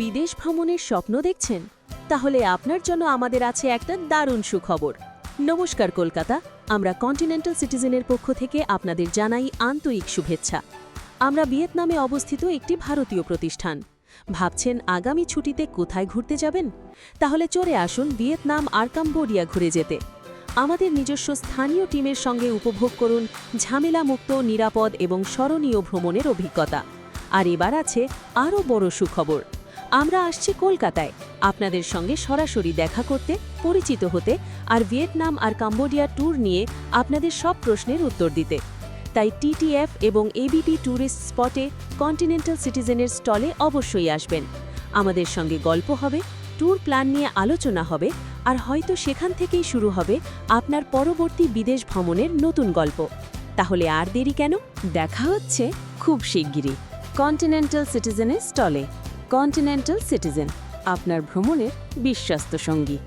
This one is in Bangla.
বিদেশ ভ্রমণের স্বপ্ন দেখছেন? তাহলে আপনার জন্য আমাদের আছে একটা দারুণ সুখবর। নমস্কার কলকাতা, আমরা কন্টিনেন্টাল সিটিজেনের পক্ষ থেকে আপনাদের জানাই আন্তরিক শুভেচ্ছা। আমরা ভিয়েতনামে অবস্থিত একটি ভারতীয় প্রতিষ্ঠান। ভাবছেন আগামী ছুটিতে কোথায় ঘুরতে যাবেন? তাহলে চলে আসুন ভিয়েতনাম আর কম্বোডিয়া ঘুরে যেতে। আমাদের নিজস্ব স্থানীয় টিমের সঙ্গে উপভোগ করুন ঝামেলামুক্ত, নিরাপদ এবং স্মরণীয় ভ্রমণের অভিজ্ঞতা। আর এবার আছে আরও বড় সুখবর। আমরা আসছি কলকাতায় আপনাদের সঙ্গে সরাসরি দেখা করতে, পরিচিত হতে আর ভিয়েতনাম আর কম্বোডিয়া ট্যুর নিয়ে আপনাদের সব প্রশ্নের উত্তর দিতে। তাই টিটিএফ এবং এবিপি ট্যুরিস্ট স্পটে কন্টিনেন্টাল সিটিজেনের স্টলে অবশ্যই আসবেন। আমাদের সঙ্গে গল্প হবে, ট্যুর প্ল্যান নিয়ে আলোচনা হবে, আর হয়তো সেখান থেকেই শুরু হবে আপনার পরবর্তী বিদেশ ভ্রমণের নতুন গল্প। তাহলে আর দেরি কেন? দেখা হচ্ছে খুব শিগগিরই কন্টিনেন্টাল সিটিজেনের স্টলে। কন্টিনেন্টাল সিটিজেন, আপনার ভ্রমণের বিশ্বস্ত সঙ্গী।